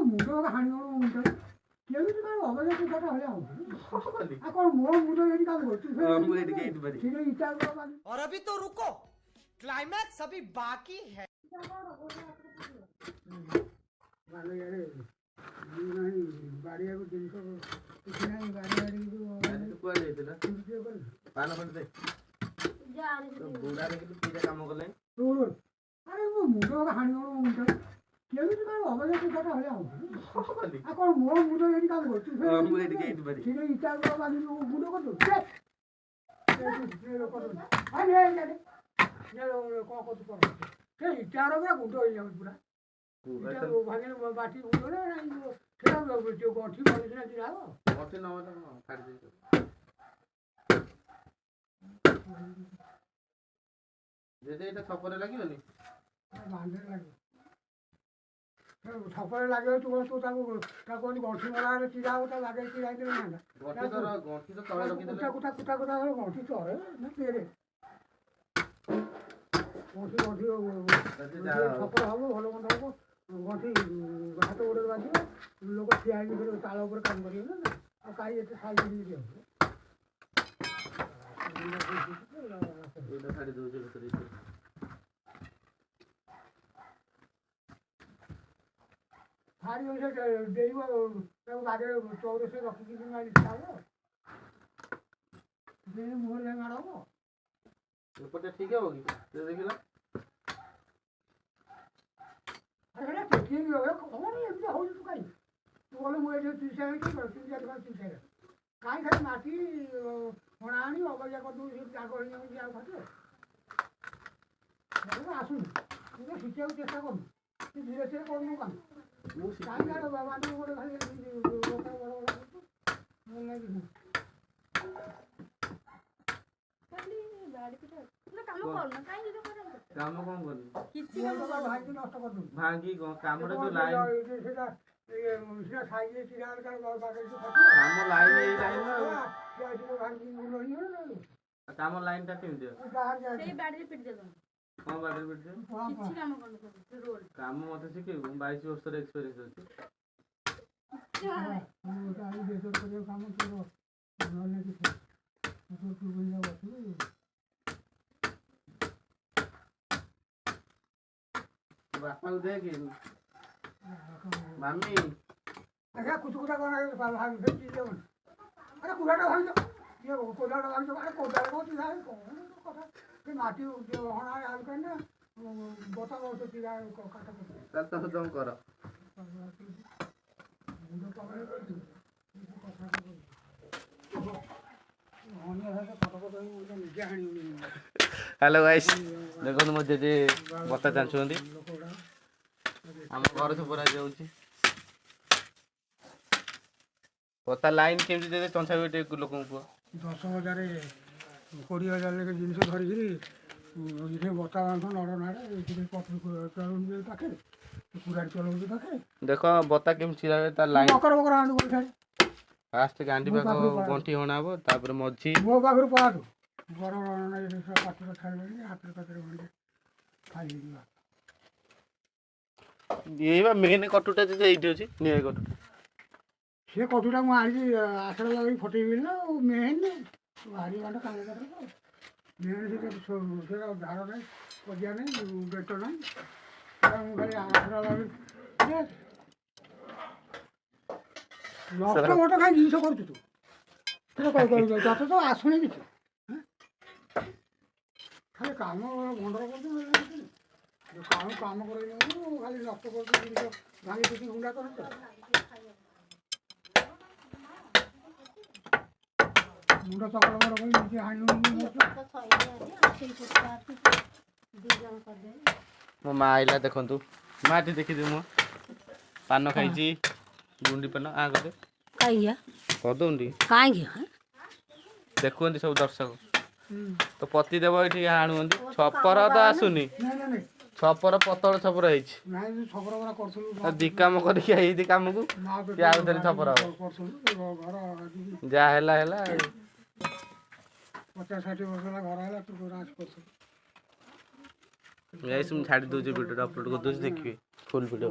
ମୁଣ୍ଡ ହାଣିବ ମୁଣ୍ଡ କେମିତି କ'ଣ ଅବଜା ପୂଜାଟା ହେଲେ ଆଉ କ'ଣ ମୋ ମୁଣ୍ଡ ଏଠି କାମ କରୁଛି ଇଟା और अभी तो रुको क्लाइमैक्स अभी बाकी है ବାଡ଼ିଆକୁ ଜିନିଷ କିଛି ନାହିଁ ବାଡ଼ି ଆରେ ମୋ ମୁଣ୍ଡ ହାଣିବ ମୁଣ୍ଡ କେମିତି କ'ଣ ଅବଜା ପୂଜାଟା ହେଲେ ଆଉ କ'ଣ ମୋ ମୁଣ୍ଡ ଏଠି କାମ କରୁଛି ଇଟା ବାନ୍ଧି ମୁଣ୍ଡ କରିଦେଉଛି କ'ଣ କରୁଛୁ କର ସେ ଇଟାର ପୁରା ଗୁଣ୍ଡ ହେଇଯାଉଛି ପୁରା ଭାଗିଲେ ବାଟି ଗୁଣ୍ଡ ନା ସେଟା ଗଣ୍ଠି ଭଲ ସିନା ଚିରା ହବ ଛପରେ ଲାଗିବନି ବାନ୍ଧରେ ଲାଗିବ ଛପରେ ଲାଗିବ ତୁ ତାକୁ ଗଣ୍ଠି ମଲାରେ ଚିରା ହବ ତା ଲାଗେଇ ଚିରା ହେଇଥିଲେ ନା କୁଟା ଗଣ୍ଠି ଚରେ ନା ତେରେ ଗଣ୍ଠି ଛପର ହବ ଭଲ ମନ୍ଦ ହବ ଗଣ୍ଠି ହାତ ଗୋଡ଼ରେ ବାଜିବ ଲୋକ ଠିଆ ହେଇକି ତାଳ ଉପରେ କାମ କରିବେ ନା ଆଉ କାହିଁ ଏତେ ସାଇଜ ହେଇକି ହବ ଭାରି ଡେଇବ ତାକୁ ବାଗରେ ଚଉରଶରେ ରଖିକି ଇଚ୍ଛା ହବ ମୁହଁରେ ମାଡ଼ ହବ ଏପଟେ ଠିକ ହବ କି ଦେଖିଲା ସେଟା ଟେକିକି ଏମିତି ହଉଛି ତୁ କାହିଁ ତୁ ଗଲେ ମୁଁ ଏଠି ଚିକିତ୍ସା ହେଇକି ଚିକିତ୍ସା କାହିଁ ଖାଲି ମାଟି ହଣା ଆଣି ଅବଜା କରିଦେବୁ ସେ ଜାଗ ହେଇଯାଉଛି ଆଉ ଖାଦ୍ୟ ଆସୁନି ତୁ ତ ଶିଖିବାକୁ ଚେଷ୍ଟା କରୁନୁ ତୁ ଧୀରେ ଧୀରେ କରୁନୁ କାମ କାହିଁକି ଆର ବାବାଙ୍କୁ ଗୋଟେ ଖାଲି ବଡ଼ ବଡ଼ କରୁଛୁ ମୁଁ ନାଇଁ କାମ କଣ କରିବି ଭାଙ୍ଗି ନଷ୍ଟ କରିଦେବୁ ଭାଙ୍ଗି କାମରେ ଯୋଉ ଲାଇନ ସେଟା ସାଇଜ ଚିରା କାମ ଲାଇନ ଏଇ ଲାଇନ କାମ ଲାଇନ ଟା କେମିତି ସେଇ ବାଡ଼ିରେ ପିଟି ଦେବ କଣ ବାଡ଼ିରେ ପିଟି କିଛି କାମ କରୁନଥିବ ରୋଲ କାମ ମତେ ଶିଖେଇବୁ 22 ବର୍ଷର ଏକ୍ସପିରିଏନ୍ସ ଅଛି କାମ ତୋର ନହେଲେ କିଛି ବାପାକୁ ଦେଖେ ମାମି ଆଜ୍ଞା କୁଚୁକୁଟା କ'ଣ ଭାଙ୍ଗି ଦେବନି ଆରେ କୁଲାଟା ଭାଙ୍ଗିଛ ଇଏ କୋଦାଳଟା ଭାଙ୍ଗିଛ ଆରେ କୋଦାଳ କହୁଛି କଥା ସେ ମାଟି ହଣା ଆଉ କାହିଁ ନା ବତା ବହୁତ ଚିରା କାଠ ତାହେଲେ ତମେ କର हेलो गाइस देखो मो जेजे बता चाहते आम घर छपरा जाऊँगी बता लाइन केमती दे चंचा लोक 10,000 20,000 जिन धरिकी बता बांध नड़ नाड़े पाखे कुराड़ी चलाऊँ पाखे देख बता केम चिरा लाइन बकर बकर आंड कर छाड़ी फास्ट गांडी पाख गंठी हणा हम तापर मझी मो पाखर पड़ू बड़ पात्र छाड़ी हाथ पात्र खाई ये मेन कटुटा ये अच्छी निआ कटुटा से कटुटा मुझे आशा लगे फटेबी ना मेहन भारी बांट काम कर मेहन से धार ना पजिया नहीं बेट ना खाली आशा लगे नष्ट मत कहीं जिन कर तो आसुनी किसी खाली काम भंडर कर काम कर खाली नष्ट कर भांगी पिटी गुंडा कर मुंड चकड़ मर निजे हाणी मो माँ आइला देखु माटी देखी मो पान खाई गुंडी पान आ कर देखुं सब दर्शक तो पति देव ये आणु छपर तो आसुनी छपर पतल छपर है दी कम कर कम को छपर जहाँ है 50-60 वर्ष घर है तू छाड़ी दूसरी वीडियो अपलोड कर देखिए फुल वीडियो।